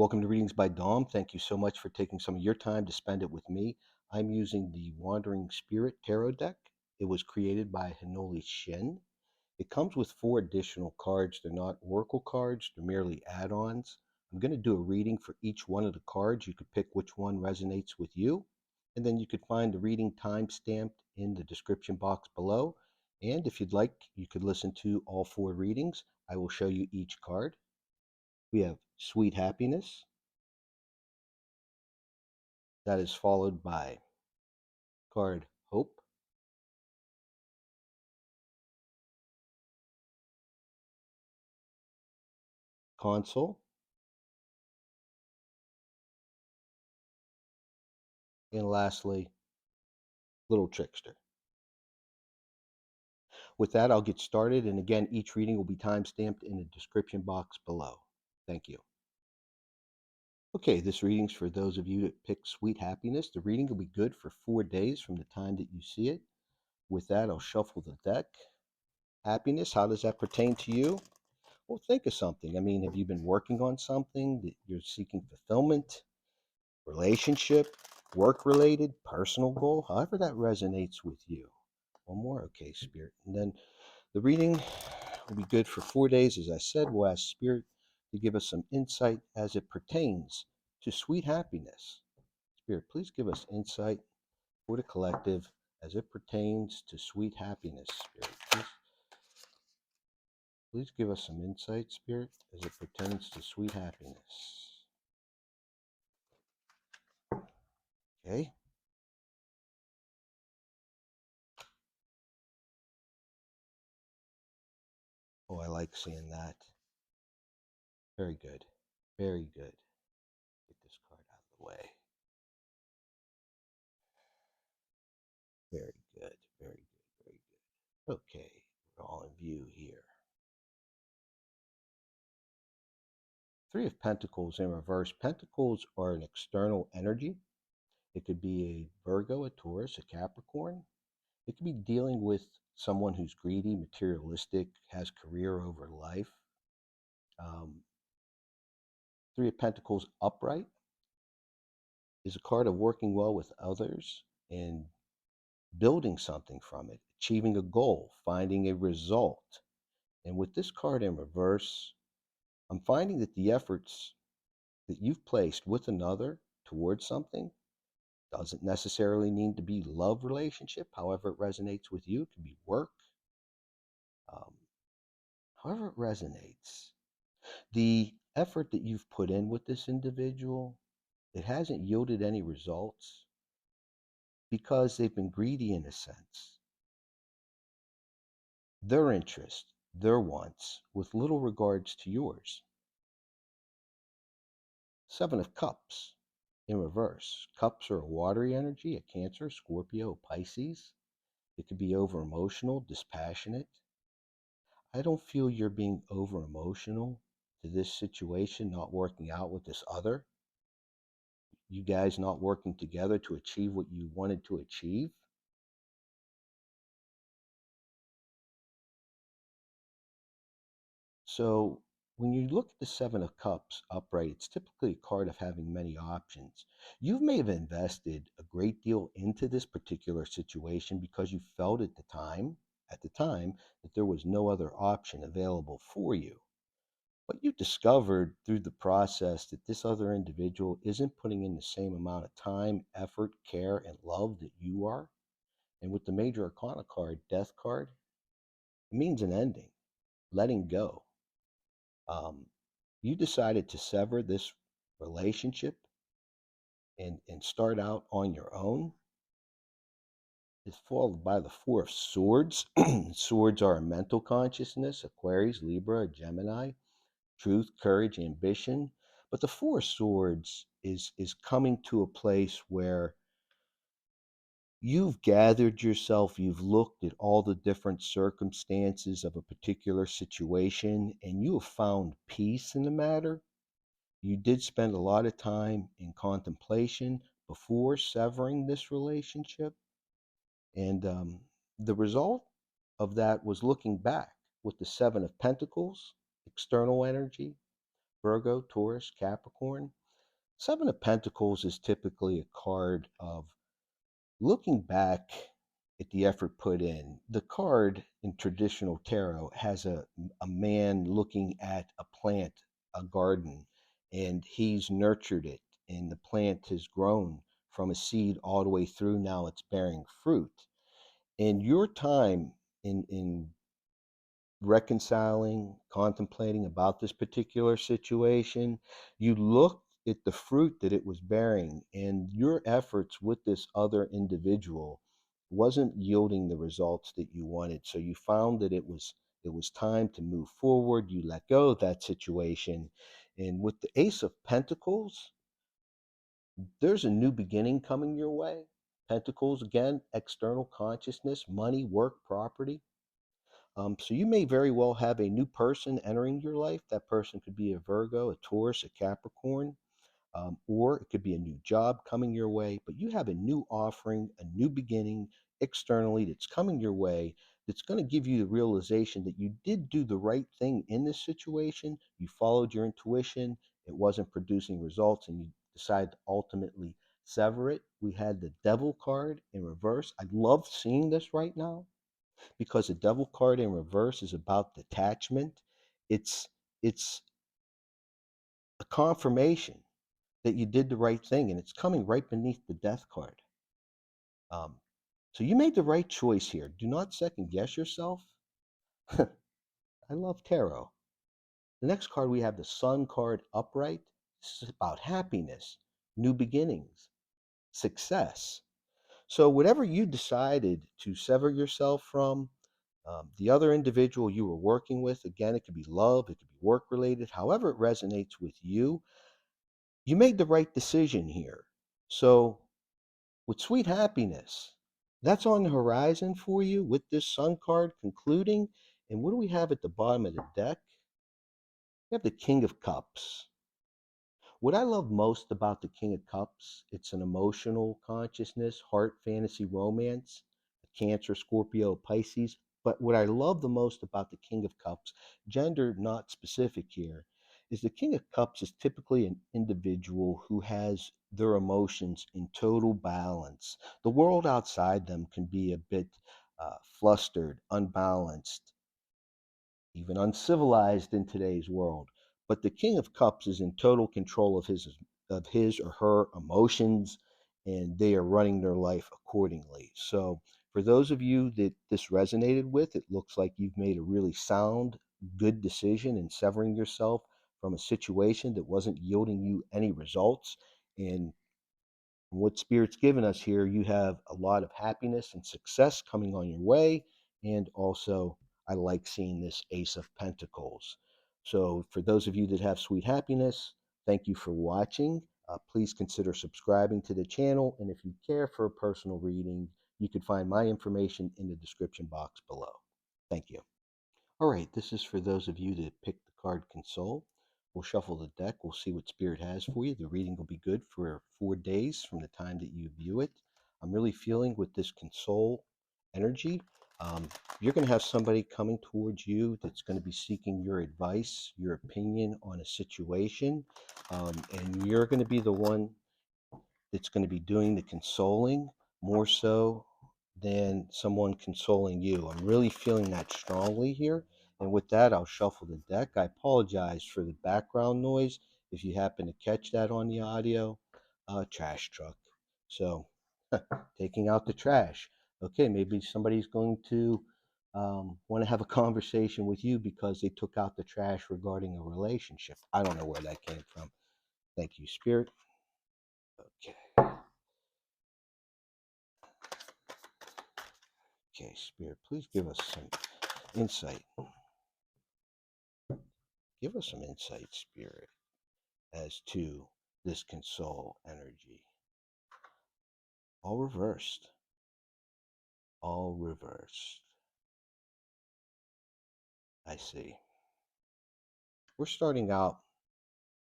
Welcome to Readings by Dom. Thank you so much for taking some of your time to spend it with me. I'm using the Wandering Spirit Tarot deck. It was created by Haenuli Shin. It comes with 4 additional cards. They're not oracle cards, they're merely add-ons. I'm going to do a reading for each one of the cards. You could pick which one resonates with you, and then you could find the reading time stamped in the description box below. And if you'd like, you could listen to all 4 readings. I will show you each card. We have Sweet Happiness. That is followed by card Hope, Console, and lastly, Little Trickster. With that, I'll get started. And again, each reading will be time-stamped in the description box below. Thank you. Okay, this reading's for those of you that pick Sweet Happiness. The reading will be good for 4 days from the time that you see it. With that, I'll shuffle the deck. Happiness, how does that pertain to you? Well, think of something. I mean, have you been working on something that you're seeking fulfillment, relationship, work-related, personal goal, however that resonates with you? One more, okay, Spirit. And then the reading will be good for 4 days. As I said, we'll ask Spirit to give us some insight as it pertains to sweet happiness. Spirit, please give us insight for the collective as it pertains to sweet happiness. Spirit, please give us some insight, Spirit, as it pertains to sweet happiness. Okay. Oh, I like seeing that. Very good. Very good. Get this card out of the way. Very good. Very good. Very good. Okay. We're all in view here. 3 of Pentacles in reverse. Pentacles are an external energy. It could be a Virgo, a Taurus, a Capricorn. It could be dealing with someone who's greedy, materialistic, has career over life. 3 of Pentacles upright is a card of working well with others and building something from it, achieving a goal, finding a result. And with this card in reverse, I'm finding that the efforts that you've placed with another towards something doesn't necessarily need to be love relationship, however it resonates with you. It could be work, um, however it resonates. The effort that you've put in with this individual, it hasn't yielded any results because they've been greedy in a sense. Their interest, their wants, with little regards to yours. 7 of Cups in reverse. Cups are a watery energy, a Cancer, Scorpio, Pisces. It could be over emotional, dispassionate. I don't feel you're being over emotional to this situation not working out with this other. You guys not working together to achieve what you wanted to achieve. So when you look at the 7 of Cups upright, it's typically a card of having many options. You may have invested a great deal into this particular situation because you felt at the time, that there was no other option available for you. But you discovered through the process that this other individual isn't putting in the same amount of time, effort, care, and love that you are. And with the Major Arcana card, Death card, it means an ending, letting go. You decided to sever this relationship and start out on your own. It's followed by the 4 of Swords. Swords are a mental consciousness, Aquarius, Libra, Gemini, truth, courage, ambition. But the 4 of Swords is coming to a place where you've gathered yourself, you've looked at all the different circumstances of a particular situation, and you have found peace in the matter. You did spend a lot of time in contemplation before severing this relationship. And the result of that was looking back with the 7 of Pentacles, external energy, Virgo, Taurus, Capricorn. Seven of Pentacles is typically a card of looking back at the effort put in. The card in traditional tarot has a man looking at a plant, a garden, and he's nurtured it, and the plant has grown from a seed all the way through. Now it's bearing fruit. And your time in reconciling, contemplating about this particular situation, you looked at the fruit that it was bearing, and your efforts with this other individual wasn't yielding the results that you wanted. So you found that it was time to move forward. You let go of that situation. And with the Ace of Pentacles, there's a new beginning coming your way. Pentacles, again, external consciousness, money, work, property. So you may very well have a new person entering your life. That person could be a Virgo, a Taurus, a Capricorn, or it could be a new job coming your way. But you have a new offering, a new beginning externally that's coming your way, that's going to give you the realization that you did do the right thing in this situation. You followed your intuition. It wasn't producing results, and you decided to ultimately sever it. We had the Devil card in reverse. I love seeing this right now because the Devil card in reverse is about detachment. It's a confirmation that you did the right thing, and it's coming right beneath the Death card. Um, so you made the right choice here. Do not second guess yourself. I love tarot. The next card we have the Sun card upright. This is about happiness, new beginnings, success. So whatever you decided to sever yourself from, the other individual you were working with, again, it could be love, it could be work related, however it resonates with you, you made the right decision here. So with sweet happiness, that's on the horizon for you with this Sun card concluding. And what do we have at the bottom of the deck? We have the King of Cups. What I love most about the King of Cups, it's an emotional consciousness, heart, fantasy, romance, a Cancer, Scorpio, Pisces. But what I love the most about the King of Cups, gender not specific here, is the King of Cups is typically an individual who has their emotions in total balance. The world outside them can be a bit flustered, unbalanced, even uncivilized in today's world. But the King of Cups is in total control of his or her emotions, and they are running their life accordingly. So for those of you that this resonated with, it looks like you've made a really sound, good decision in severing yourself from a situation that wasn't yielding you any results. And what Spirit's given us here, you have a lot of happiness and success coming on your way. And also, I like seeing this Ace of Pentacles. So, for those of you that have sweet happiness, thank you for watching. Please consider subscribing to the channel. And if you care for a personal reading, you can find my information in the description box below. Thank you. All right, this is for those of you that picked the card Console. We'll shuffle the deck. We'll see what Spirit has for you. The reading will be good for 4 days from the time that you view it. I'm really feeling with this Console energy, um, you're going to have somebody coming towards you that's going to be seeking your advice, your opinion on a situation, and you're going to be the one that's going to be doing the consoling more so than someone consoling you. I'm really feeling that strongly here. And with that, I'll shuffle the deck. I apologize for the background noise. If you happen to catch that on the audio, trash truck. So taking out the trash. Okay, maybe somebody's going to want to have a conversation with you because they took out the trash regarding a relationship. I don't know where that came from. Thank you, Spirit. Okay. Okay, Spirit, please give us some insight. Give us some insight, Spirit, as to this console energy. All reversed. All reversed. I see. We're starting out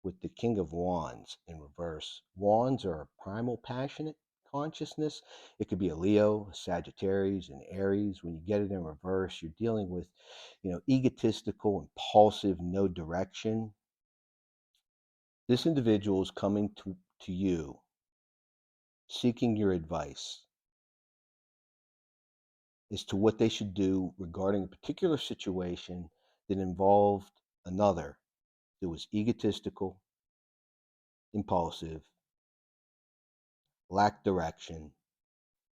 with the King of Wands in reverse. Wands are a primal, passionate consciousness. It could be a Leo, a Sagittarius, an Aries. When you get it in reverse, you're dealing with, egotistical, impulsive, no direction. This individual is coming to you seeking your advice as to what they should do regarding a particular situation that involved another that was egotistical, impulsive, lacked direction.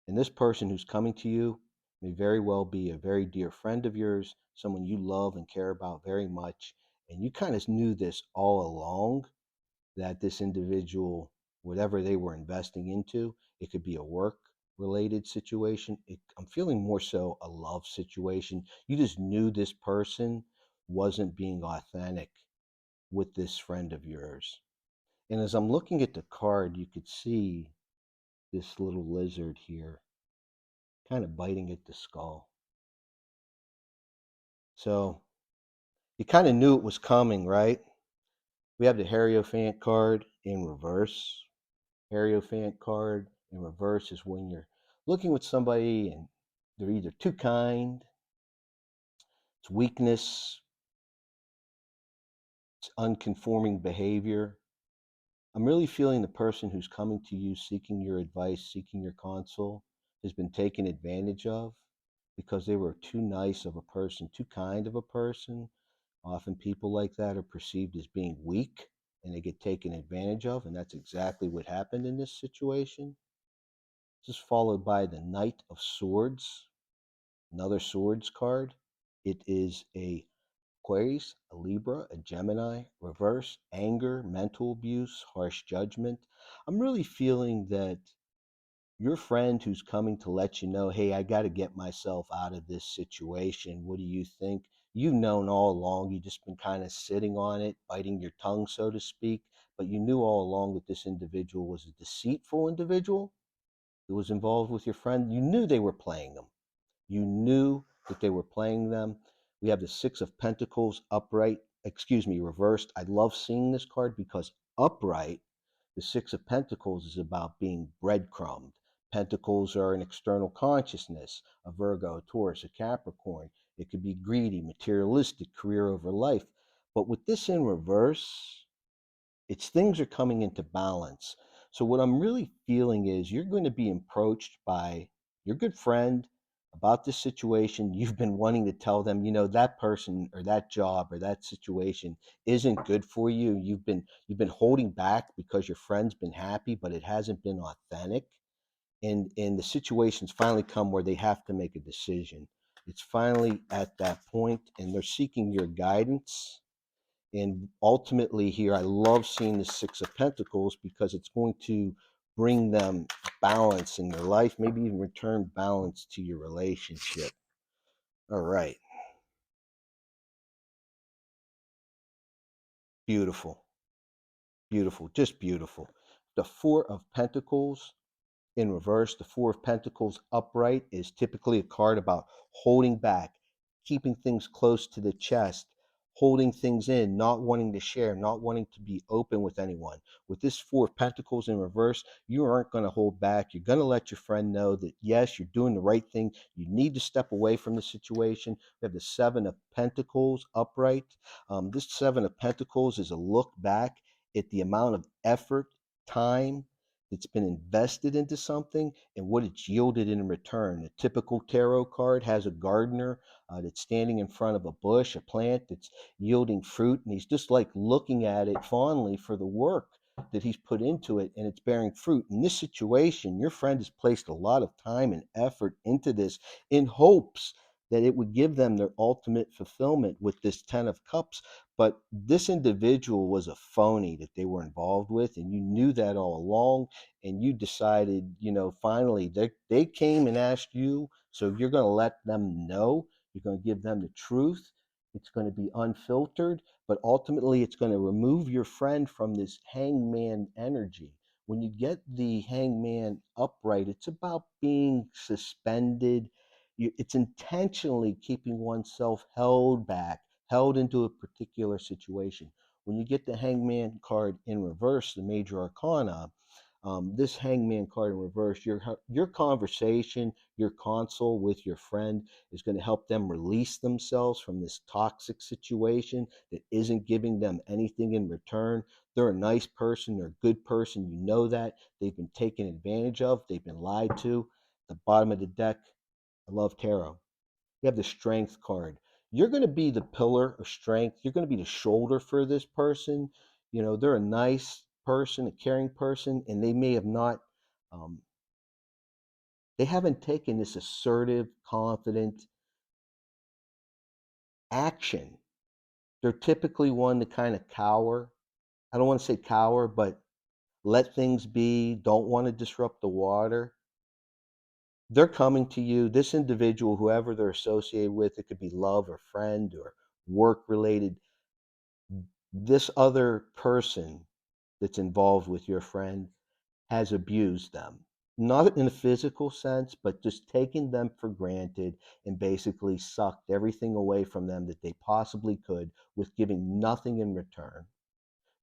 And this person who's coming to you may very well be a very dear friend of yours, someone you love and care about very much. And you kind of knew this all along, that this individual, whatever they were investing into, it could be a work related situation. I'm feeling more so a love situation. You just knew this person wasn't being authentic with this friend of yours. And as I'm looking at the card, you could see this little lizard here kind of biting at the skull. So you kind of knew it was coming, right? We have the Hierophant card in reverse. Hierophant card in reverse is when you're looking with somebody and they're either too kind, it's weakness, it's unconforming behavior. I'm really feeling the person who's coming to you seeking your advice, seeking your counsel, has been taken advantage of because they were too nice of a person, too kind of a person. Often people like that are perceived as being weak and they get taken advantage of, and that's exactly what happened in this situation. This is followed by the Knight of Swords, another swords card. It is a Aquarius, a Libra, a Gemini, reverse, anger, mental abuse, harsh judgment. I'm really feeling that your friend who's coming to let you know, hey, I got to get myself out of this situation. What do you think? You've known all along. You've just been kind of sitting on it, biting your tongue, so to speak. But you knew all along that this individual was a deceitful individual who was involved with your friend. You knew they were playing them. You knew that they were playing them. We have the Six of Pentacles upright, excuse me, reversed. I love seeing this card because upright, the Six of Pentacles is about being breadcrumbed. Pentacles are an external consciousness, a Virgo, a Taurus, a Capricorn. It could be greedy, materialistic, career over life. But with this in reverse, it's things are coming into balance. So what I'm really feeling is you're going to be approached by your good friend about this situation. You've been wanting to tell them, that person or that job or that situation isn't good for you. You've been holding back because your friend's been happy, but it hasn't been authentic. And the situation's finally come where they have to make a decision. It's finally at that point, and they're seeking your guidance. And ultimately, here, I love seeing the Six of Pentacles because it's going to bring them balance in their life, maybe even return balance to your relationship. All right. Beautiful. Beautiful. Just beautiful. The Four of Pentacles in reverse, the Four of Pentacles upright is typically a card about holding back, keeping things close to the chest, holding things in, not wanting to share, not wanting to be open with anyone. With this Four of Pentacles in reverse, you aren't going to hold back. You're going to let your friend know that, yes, you're doing the right thing. You need to step away from the situation. We have the Seven of Pentacles upright. This Seven of Pentacles is a look back at the amount of effort, time, that's been invested into something and what it's yielded in return. A typical tarot card has a gardener that's standing in front of a bush, a plant that's yielding fruit, and he's just like looking at it fondly for the work that he's put into it and it's bearing fruit. In this situation, your friend has placed a lot of time and effort into this in hopes that it would give them their ultimate fulfillment with this Ten of Cups. But this individual was a phony that they were involved with, and you knew that all along. And you decided, finally they came and asked you, so you're going to let them know, you're going to give them the truth. It's going to be unfiltered, but ultimately it's going to remove your friend from this hangman energy. When you get the hangman upright, it's about being suspended. It's intentionally keeping oneself held back, held into a particular situation. When you get the hangman card in reverse, the major arcana, This hangman card in reverse, your conversation, your console with your friend is going to help them release themselves from this toxic situation that isn't giving them anything in return. They're a nice person, they're a good person. You know that. They've been taken advantage of, they've been lied to. The bottom of the deck, I love tarot. You have the strength card. You're going to be the pillar of strength. You're going to be the shoulder for this person. You know, they're a nice person, a caring person, and they may have not, um, they haven't taken this assertive, confident action. They're typically one to kind of cower. I don't want to say cower, but let things be, don't want to disrupt the water. They're coming to you, this individual, whoever they're associated with, it could be love or friend or work related. This other person that's involved with your friend has abused them. Not in a physical sense, but just taking them for granted and basically sucked everything away from them that they possibly could with giving nothing in return.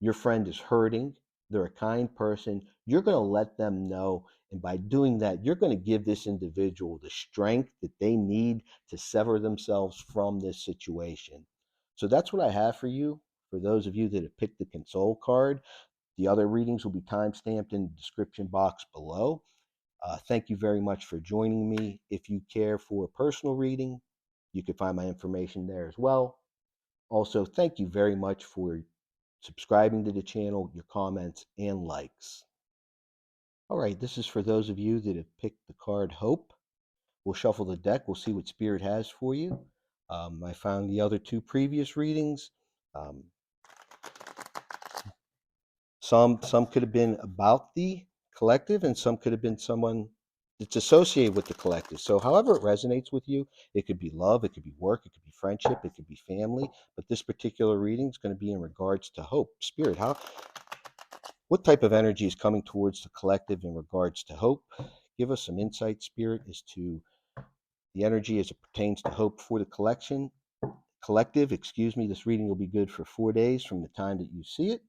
Your friend is hurting. They're a kind person. You're going to let them know. And by doing that, you're going to give this individual the strength that they need to sever themselves from this situation. So that's what I have for you. For those of you that have picked the console card, the other readings will be time stamped in the description box below. Thank you very much for joining me. If you care for a personal reading, you can find my information there as well. Also, thank you very much for subscribing to the channel, your comments, and likes. All right, this is for those of you that have picked the card Hope. We'll shuffle the deck. We'll see what Spirit has for you. I found the other two previous readings. Um, some could have been about the collective, and some could have been someone that's associated with the collective. So, however it resonates with you, it could be love, it could be work, it could be friendship, it could be family. But this particular reading is going to be in regards to hope. Spirit, what type of energy is coming towards the collective in regards to hope? Give us some insight, Spirit, as to the energy as it pertains to hope for the collective. Excuse me. This reading will be good for 4 days from the time that you see it.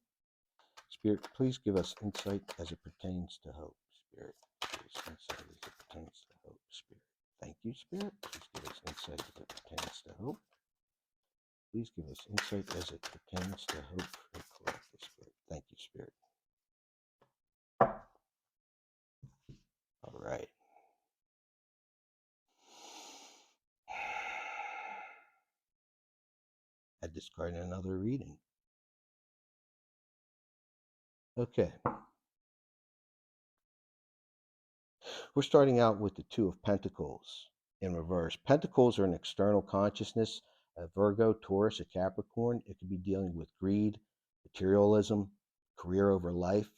Spirit, please give us insight as it pertains to hope. Spirit, give us insight as it pertains to hope. Spirit, thank you, Spirit. Please give us insight as it pertains to hope. Please give us insight as it pertains to hope for the collective. Spirit, thank you, Spirit. All right. I discarded another reading. Okay. We're starting out with the Two of Pentacles in reverse. Pentacles are an external consciousness. A Virgo, Taurus, a Capricorn. It could be dealing with greed, materialism, career over life.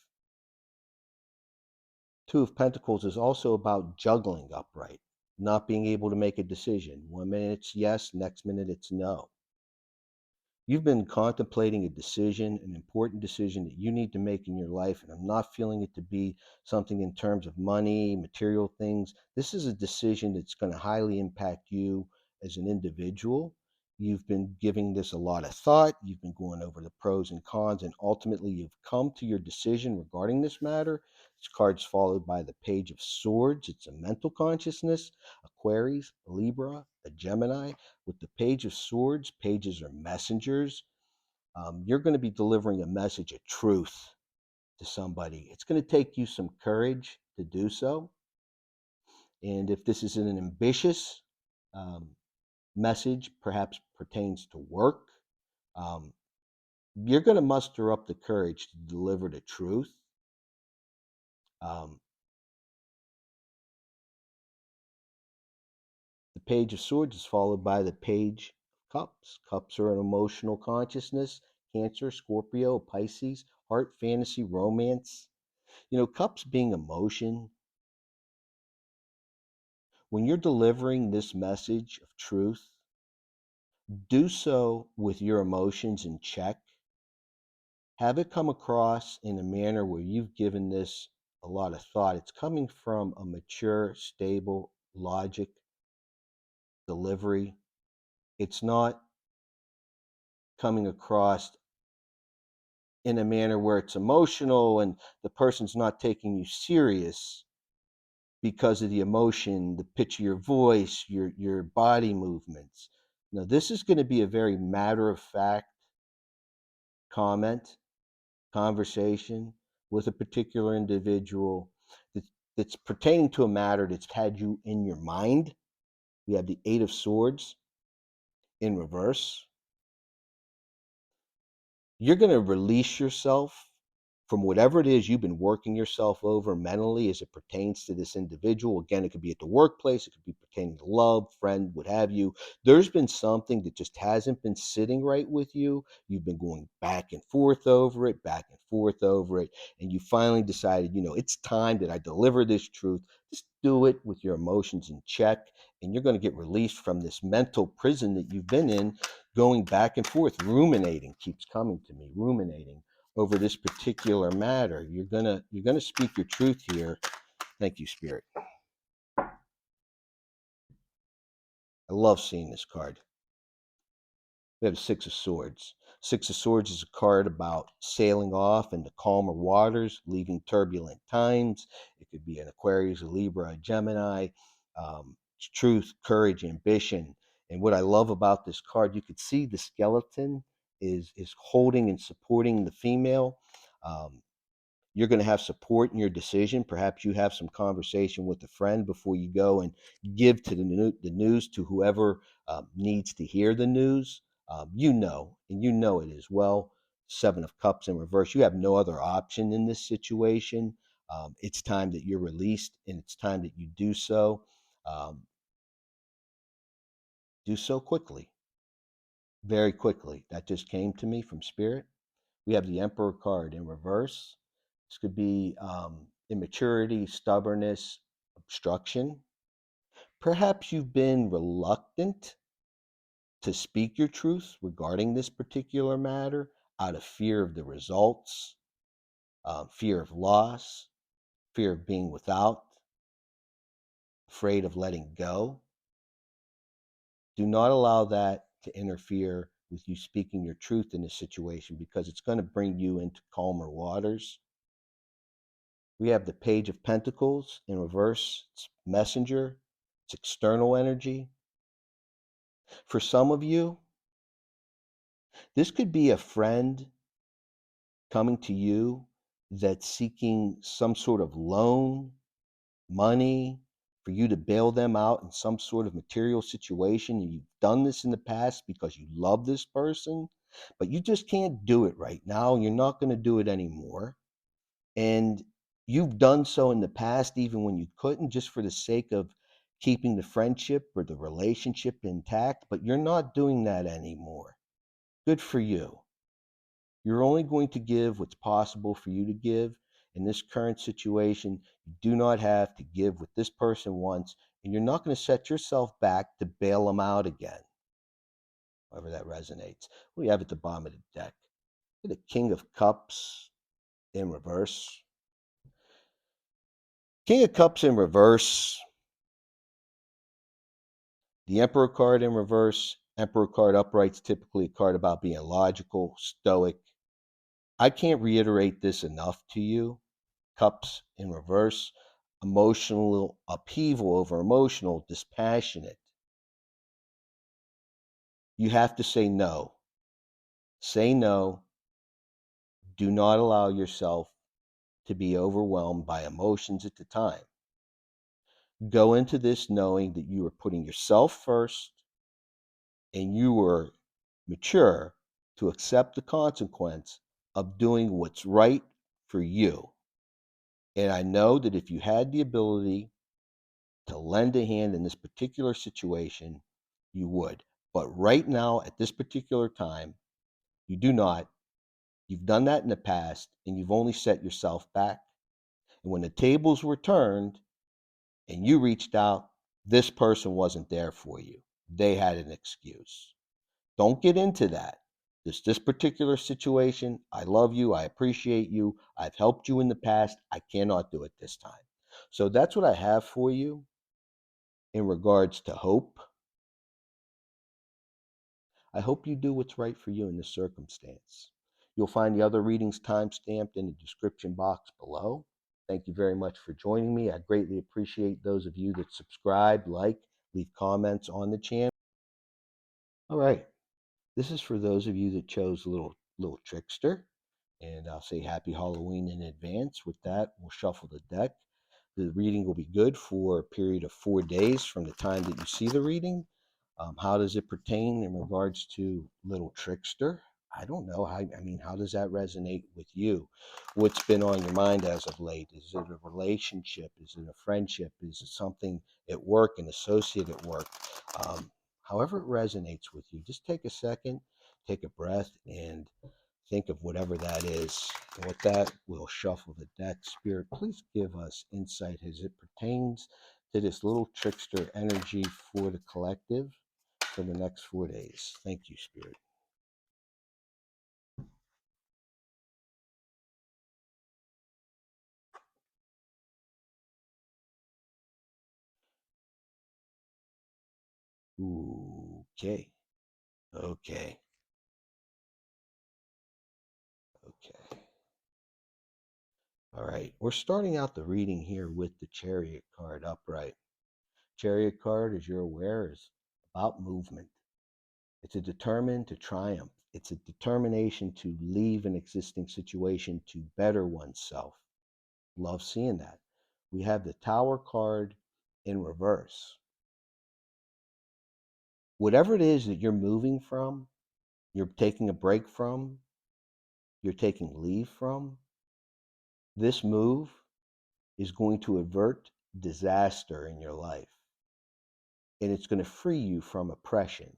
Two of Pentacles is also about juggling upright, not being able to make a decision. 1 minute it's yes, next minute it's no. You've been contemplating a decision, an important decision that you need to make in your life, and I'm not feeling it to be something in terms of money, material things. This is a decision that's going to highly impact you as an individual. You've been giving this a lot of thought. You've been going over the pros and cons, and ultimately you've come to your decision regarding this matter. This card's followed by the Page of Swords. It's a mental consciousness, Aquarius, Libra, a Gemini. With the Page of Swords, pages are messengers. You're going to be delivering a message of truth to somebody. It's going to take you some courage to do so. And if this is an ambitious um, message, perhaps pertains to work, um, you're going to muster up the courage to deliver the truth. Um, the Page of Swords is followed by the Page of Cups. Cups are an emotional consciousness. Cancer, Scorpio, Pisces, heart, fantasy, romance. You know, cups being emotion. When you're delivering this message of truth, do so with your emotions in check. Have it come across in a manner where you've given this a lot of thought. It's coming from a mature, stable logic delivery. It's not coming across in a manner where it's emotional and the person's not taking you serious because of the emotion, the pitch of your voice, your body movements. Now, this is going to be a very matter of fact comment, conversation with a particular individual that's pertaining to a matter that's had you in your mind. We have the Eight of Swords in reverse. You're going to release yourself from whatever it is you've been working yourself over mentally as it pertains to this individual. Again, it could be at the workplace, it could be pertaining to love, friend, what have you. There's been something that just hasn't been sitting right with you. You've been going back and forth over it, back and forth over it. And you finally decided, it's time that I deliver this truth. Just do it with your emotions in check. And you're going to get released from this mental prison that you've been in, going back and forth. Ruminating keeps coming to me, ruminating over this particular matter. You're gonna speak your truth here. Thank you, Spirit. I love seeing this card. We have Six of Swords. Six of Swords is a card about sailing off into calmer waters, leaving turbulent times. It could be an Aquarius, a Libra, a Gemini. Truth, courage, ambition. And what I love about this card, you could see the skeleton is holding and supporting the female. Um, you're going to have support in your decision. Perhaps you have some conversation with a friend before you go and give to the news to whoever needs to hear the news. And you know it as well. Seven of Cups in reverse. You have no other option in this situation. It's time that you're released, and it's time that you do so. Um, do so quickly, very quickly. That just came to me from Spirit. We have the Emperor card in reverse. This could be immaturity, stubbornness, obstruction. Perhaps you've been reluctant to speak your truth regarding this particular matter out of fear of the results, fear of loss, fear of being without, afraid of letting go. Do not allow that to interfere with you speaking your truth in this situation, because it's going to bring you into calmer waters. We have the Page of Pentacles in reverse. It's messenger, it's external energy. For some of you, this could be a friend coming to you that's seeking some sort of loan, money, for you to bail them out in some sort of material situation. And you've done this in the past because you love this person, but you just can't do it right now. And you're not going to do it anymore. And you've done so in the past, even when you couldn't, just for the sake of keeping the friendship or the relationship intact, but you're not doing that anymore. Good for you. You're only going to give what's possible for you to give. In this current situation, you do not have to give what this person wants, and you're not going to set yourself back to bail them out again, however that resonates. We have at the bottom of the deck the King of Cups in reverse. King of Cups in reverse, the Emperor card in reverse. Emperor card upright's typically a card about being logical, stoic. I can't reiterate this enough to you. Cups in reverse, emotional upheaval over emotional, dispassionate. You have to say no. Say no. Do not allow yourself to be overwhelmed by emotions at the time. Go into this knowing that you are putting yourself first, and you are mature to accept the consequence of doing what's right for you. And I know that if you had the ability to lend a hand in this particular situation, you would. But right now, at this particular time, you do not. You've done that in the past, and you've only set yourself back. And when the tables were turned and you reached out, this person wasn't there for you. They had an excuse. Don't get into that. This particular situation, I love you, I appreciate you, I've helped you in the past, I cannot do it this time. So that's what I have for you in regards to hope. I hope you do what's right for you in this circumstance. You'll find the other readings timestamped in the description box below. Thank you very much for joining me. I greatly appreciate those of you that subscribe, like, leave comments on the channel. All right. This is for those of you that chose little Trickster. And I'll say happy Halloween in advance. With that, we'll shuffle the deck. The reading will be good for a period of 4 days from the time that you see the reading. How does it pertain in regards to little Trickster? I don't know. How does that resonate with you? What's been on your mind as of late? Is it a relationship? Is it a friendship? Is it something at work, an associate at work? However it resonates with you, just take a second, take a breath, and think of whatever that is. And with that, we'll shuffle the deck. Spirit, please give us insight as it pertains to this little Trickster energy for the collective for the next 4 days. Thank you, Spirit. Okay. Okay. Okay. All right. We're starting out the reading here with the Chariot card upright. Chariot card, as you're aware, is about movement. It's a determined to triumph. It's a determination to leave an existing situation to better oneself. Love seeing that. We have the Tower card in reverse. Whatever it is that you're moving from, you're taking a break from, you're taking leave from, this move is going to avert disaster in your life. And it's going to free you from oppression.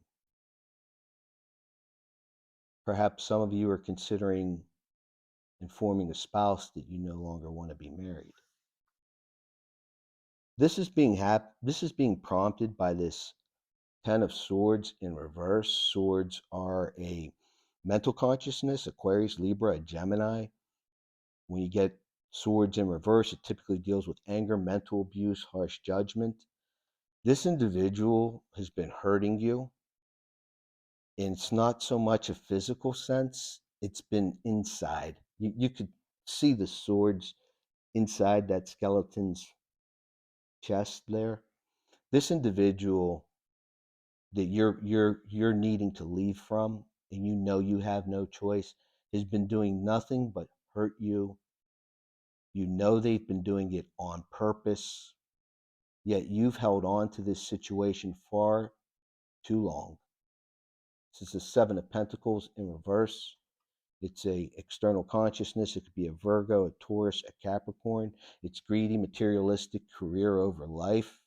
Perhaps some of you are considering informing a spouse that you no longer want to be married. This is being prompted by this Ten of Swords in reverse. Swords are a mental consciousness, Aquarius, Libra, Gemini. When you get swords in reverse, it typically deals with anger, mental abuse, harsh judgment. This individual has been hurting you, and it's not so much a physical sense, it's been inside. You could see the swords inside that skeleton's chest there. This individual that you're needing to leave from, and you know you have no choice, has been doing nothing but hurt you. You know they've been doing it on purpose, yet you've held on to this situation far too long. This is the Seven of Pentacles in reverse. It's a external consciousness. It could be a Virgo, a Taurus, a Capricorn. It's greedy, materialistic, career over life.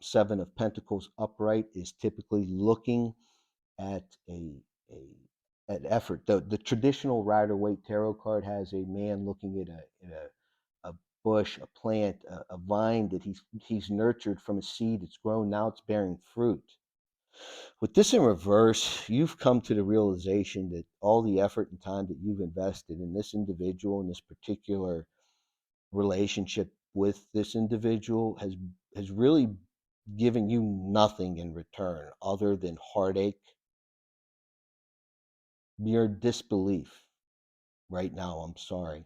Seven of Pentacles upright is typically looking at a an effort. The traditional Rider-Waite tarot card has a man looking at a bush, a plant, a vine that he's nurtured from a seed. It's grown, now it's bearing fruit. With this in reverse, you've come to the realization that all the effort and time that you've invested in this individual, in this particular relationship with this individual, has really given you nothing in return other than heartache. You're in disbelief right now. I'm sorry.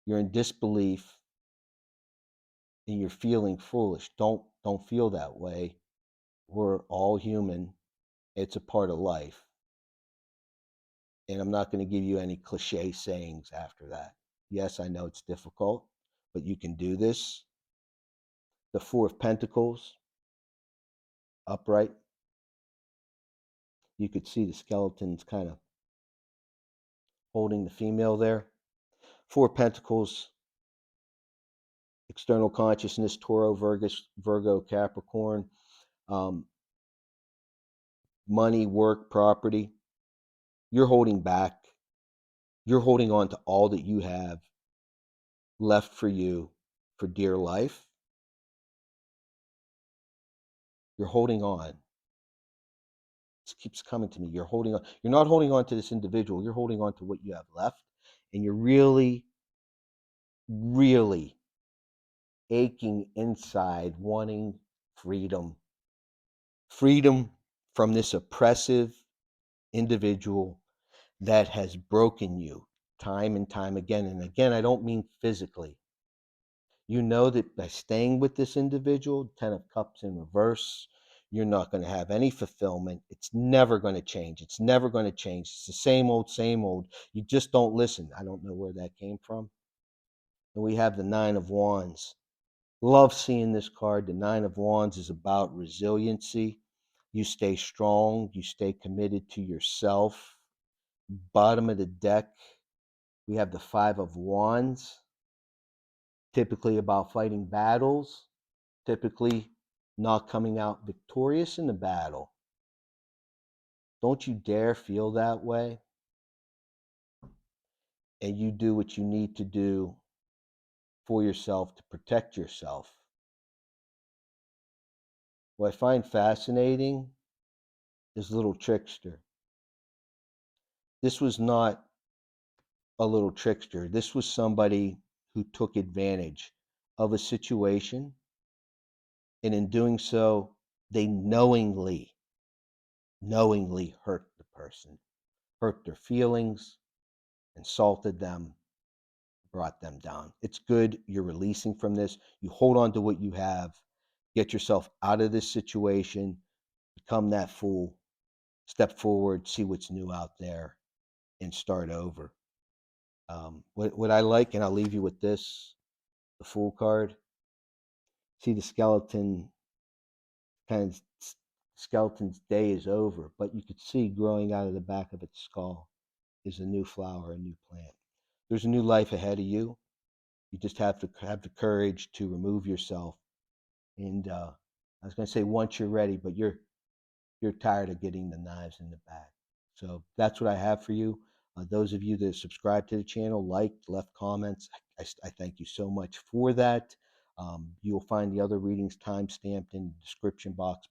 You're in disbelief and you're feeling foolish. Don't feel that way. We're all human. It's a part of life. And I'm not going to give you any cliche sayings after that. Yes, I know it's difficult, but you can do this. The Four of Pentacles upright. You could see the skeletons kind of holding the female there. Four of Pentacles, external consciousness, Taureau, Virgo, Capricorn, money, work, property. You're holding back. You're holding on to all that you have left for you for dear life. You're holding on. This keeps coming to me. You're holding on. You're not holding on to this individual. You're holding on to what you have left. And you're really, really aching inside, wanting freedom. Freedom from this oppressive individual that has broken you time and time again. And again, I don't mean physically. You know that by staying with this individual, 10 of Cups in reverse, you're not going to have any fulfillment. It's never going to change. It's never going to change. It's the same old, same old. You just don't listen. I don't know where that came from. And we have the Nine of Wands. Love seeing this card. The Nine of Wands is about resiliency. You stay strong. You stay committed to yourself. Bottom of the deck, we have the Five of Wands, typically about fighting battles, typically not coming out victorious in the battle. Don't you dare feel that way. And you do what you need to do for yourself to protect yourself. What I find fascinating is little Trickster. This was not a little trickster. This was somebody who took advantage of a situation, and in doing so, they knowingly hurt the person, hurt their feelings, insulted them, brought them down. It's good you're releasing from this. You hold on to what you have, get yourself out of this situation, become that fool, step forward, see what's new out there, and start over. What I like, and I'll leave you with this, the Fool card. See the skeleton, kind of skeleton's day is over, but you could see growing out of the back of its skull is a new flower, a new plant. There's a new life ahead of you. You just have to have the courage to remove yourself. And I was going to say once you're ready, but you're tired of getting the knives in the back. So that's what I have for you. Those of you that subscribe to the channel, liked, left comments, I thank you so much for that. You'll find the other readings time stamped in the description box